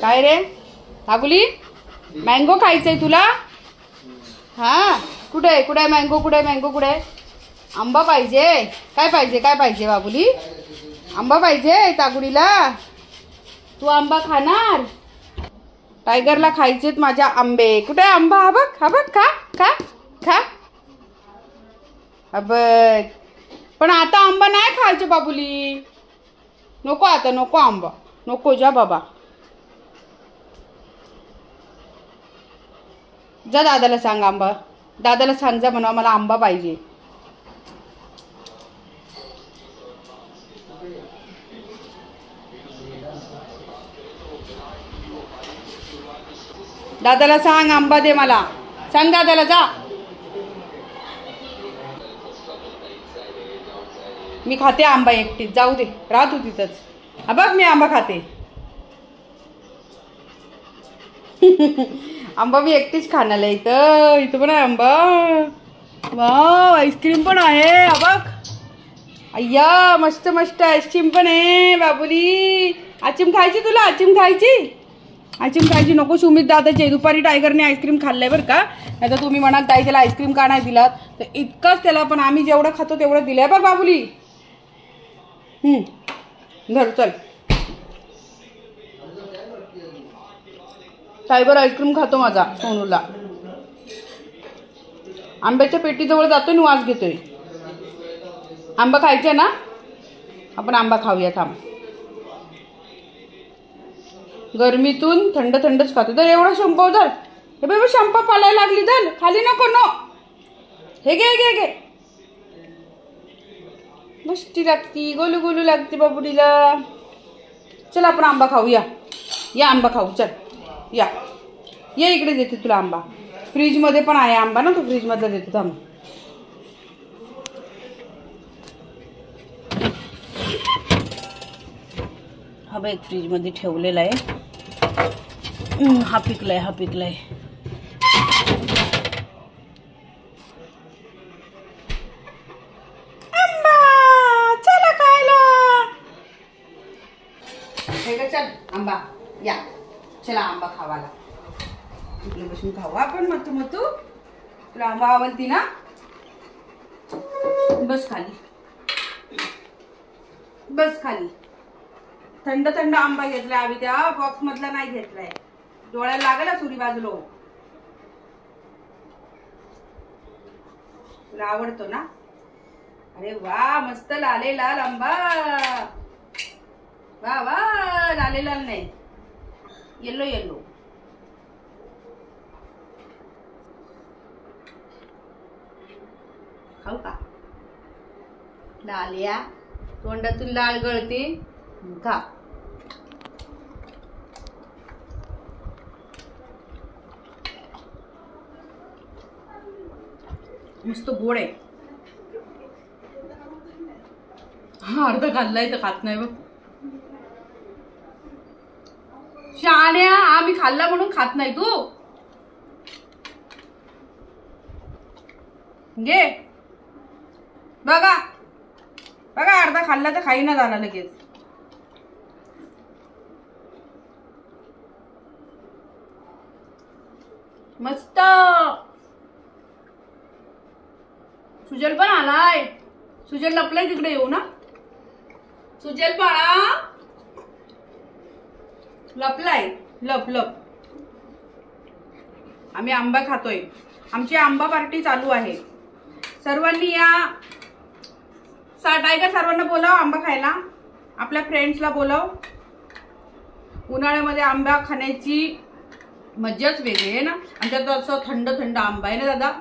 काय रे काकुली, मँगो खायचंय तुला? हा, कुठे आहे कुठे आहे मँगो, कुठे आहे मँगो, कुठे आहे? आंबा पाहिजे? काय पाहिजे काय पाहिजे बाबुली? आंबा पाहिजे काकुलीला? तू आंबा खाणार? टायगरला खायचेत माझ्या आंबे. कुठे आहे आंबा? हा बघ हा बघ, खा खा खा. बघ, पण आता आंबा नाही खायचे बाबुली. नको आता, नको आंबा, नको जा बाबा. जा दादाला सांग, आंबा दादाला सांग, जा म्हणा मला आंबा पाहिजे. दादाला सांग आंबा दे मला, सांग दादाला. जा, मी खाते आंबा एकटीच, जाऊ दे, राह तू तिथंच. हा बघ मी आंबा खाते. आंबा मी एकटीच खाणार आहे. इथं इथं पण आहे आंबा. वाव, आईस्क्रीम पण आहे. हा बघ, अय्या मस्त मस्त आईस्क्रीम पण आहे बाबुली. आईस्क्रीम खायची तुला? आईस्क्रीम खायची? आईस्क्रीम खायची नको सुमित दादाचे. दुपारी टायगरने आईस्क्रीम खाल्लंय बरं का. नाही तर तुम्ही म्हणाल ताई त्याला आईस्क्रीम का नाही दिलात, तर इतकंच त्याला, पण आम्ही जेवढं खातो तेवढं दिलंय बरं बाबुली. धर चल. टायगर आईस्क्रीम खातो माझा सोनूला. आंब्याच्या पेटीजवळ जातोय आणि वास घेतोय. आंबा खायचा ना, आपण आंबा खाऊया. थांब, गरमीतून थंड थंडच खातो. तर एवढा शंपव धर. हे बाबा शंपा पालायला लागली, धर खाली नको. नो, हे घे घे घे. मस्ती लागती, गोलू गोलू लागते बाबुडीला. चल आपण आंबा खाऊया. या आंबा खाऊ, चल या ये इकडे, देते तुला आंबा. फ्रीज मध्ये पण आहे आंबा ना, तो फ्रीज मधला देते. थांब, हा बघ फ्रीज मध्ये ठेवलेला आहे. हा पिकलाय, हा पिकलाय. आंबा चला खायला. हे का, चल आंबा या. चला आंबा खावाला. इकडे बसून खाऊ आपण. मत मतू, तुला आंबा आवडती ना? बस खाली, बस खाली. थंड थंड आंबा घेतलाय आम्ही, त्या बॉक्स मधला नाही घेतलाय. डोळ्याला लागला सुरी बाजूला. तुला आवडतो ना? अरे वा, मस्त लाले लाल आंबा. वा वा, लाले लाल नाही, येलो येलो. खाऊ का? लाल्या, तोंडातून लाळ गळते. खा. मस्त गोड आहे. हा अर्ध खाल्लाय तर खात नाही बघ. शहाण्या, आम्ही खाल्ला म्हणून खात नाही तू. घे बघा बघा, अर्धा खाल्ला तर खाईना झाला लगेच. मस्त. सुजल पण आलाय. सुजल लपलाय तिकडे, येऊ ना सुजल बाळा. लपलाय, लप लप. आम्ही आंबा खातोय. आमची आंबा पार्टी चालू आहे. सर्वांनी या. टायगर सर्वांना बोलाव आंबा खायला. आपल्या फ्रेंड्सला बोलाव. उन्हाळ्यामध्ये आंबा खाण्याची मज्जाच वेगळी आहे ना. आणि त्यात असं थंड थंड आंबा आहे ना दादा,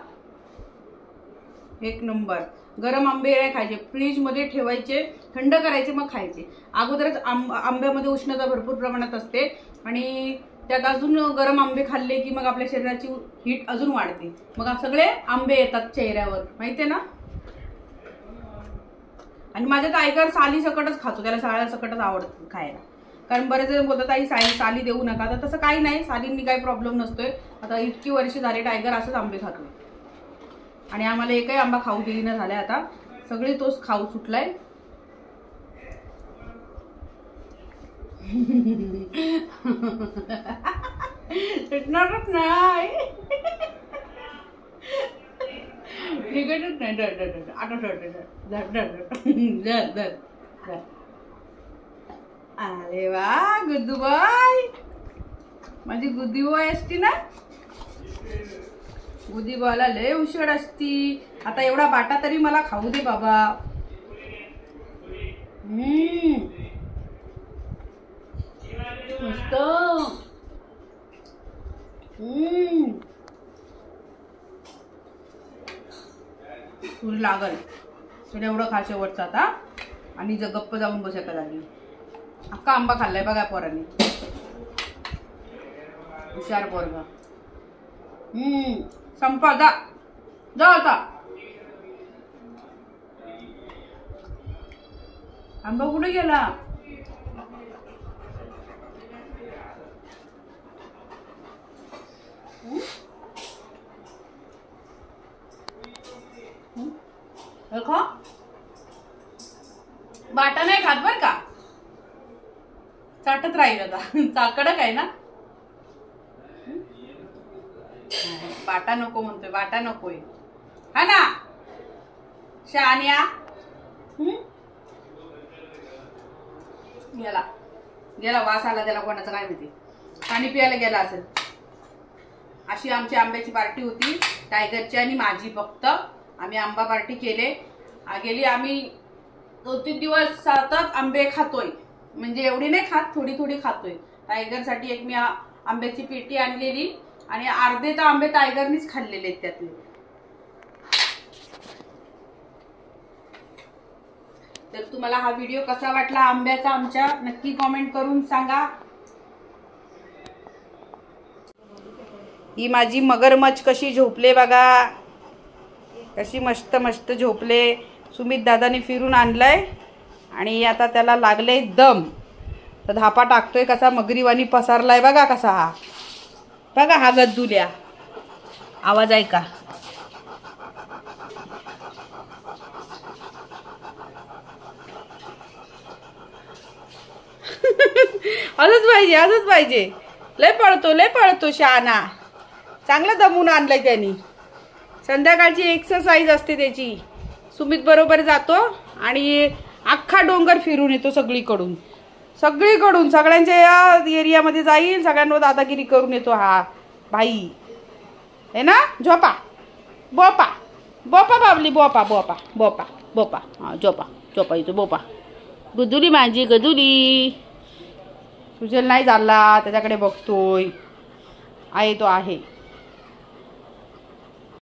एक नंबर. गरम आंबे नाही खायचे, फ्रीज मध्ये ठेवायचे, थंड करायचे, मग खायचे. अगोदरच आंब्यामध्ये उष्णता भरपूर प्रमाणात असते आणि त्यात अजून गरम आंबे खाल्ले की मग आपल्या शरीराची हीट अजून वाढते. मग सगळे आंबे येतात चेहऱ्यावर, माहितीये ना. आणि माझ्या टायगर साली सकटच खातो. त्याला साल्या सकटच आवडतं खायला. कारण बरेच जण बोलतात आई साली देऊ नका, तर तसं काही नाही. सालींनी काही प्रॉब्लेम नसतोय. आता इतकी वर्ष झाले टायगर असंच आंबे खातो आणि आम्हाला एकही आंबा खाऊ दिली झालाय. आता सगळे तोच खाऊ सुटलाय. सुटणारच नाही. निघतच नाही. आता अरे वा गुद्दू बाय, माझी गुद्दी बॉय असती ना. गुद्दी बॉयला लय उशीर असती. आता एवढा बाटा तरी मला खाऊ दे बाबा. मस्त. तुला लागल तुला एवढं खा शेवटचा आता. आणि जर गप्प जाऊन बसायला लागली. अख्खा आंबा खाल्लाय बघा पोरांनी. हुशार पोरगा. संपा जा जा आता. आंबा कुठे गेला. खा. बाटा नाही खात बर का. चाटत राहील आता. चाकडक आहे ना. बाटा नको म्हणतोय. बाटा नकोय हा ना शहाण्या. गेला गेला वास आला त्याला. कोणाचं काय माहिती. पाणी पियाला गेला असेल. अशी आमची आंब्याची पार्टी होती. टायगरची आणि माझी. फक्त आम्ही आंबा पार्टी केले. गेली आम्ही 2-3 दिवस सतत आंबे खातोय. म्हणजे एवढी नाही खात, थोडी थोडी खातोय. टायगरसाठी एक मी आंब्याची पेटी आणलेली आणि अर्धे तर आंबे टायगरनीच खाल्लेले आहेत त्यातले. तर तुम्हाला हा व्हिडिओ कसा वाटला आंब्याचा आमच्या नक्की कमेंट करून सांगा. ही माझी मगरमच्छ कशी झोपले बघा. कशी मस्त मस्त झोपले. सुमित दादाने फिरून आणलंय आणि आता त्याला लागले दम. तर धापा टाकतोय कसा मगरीवाणी पसारलाय बघा कसा हा. बघा हा गद्दुल्या. आवाज ऐका. असंच पाहिजे असंच पाहिजे. लय पळतो शहाणा. चांगला दमून आणलाय त्यांनी. संध्याकाळची एक्सरसाइज असते त्याची. सुमित बरोबर जातो आणि अख्खा डोंगर फिरून येतो सगळीकडून. सगळ्यांच्या या एरियामध्ये जाईल. सगळ्यांवर दादागिरी करून येतो हा भाई है ना. झोपा बोपा बोपा बाबली बोपा बोपा बोपा बोपा. हा झोपा इथं बोपा. गदुली माझी गदुली. सुजल नाही झाला त्याच्याकडे बघतोय. आहे तो आहे.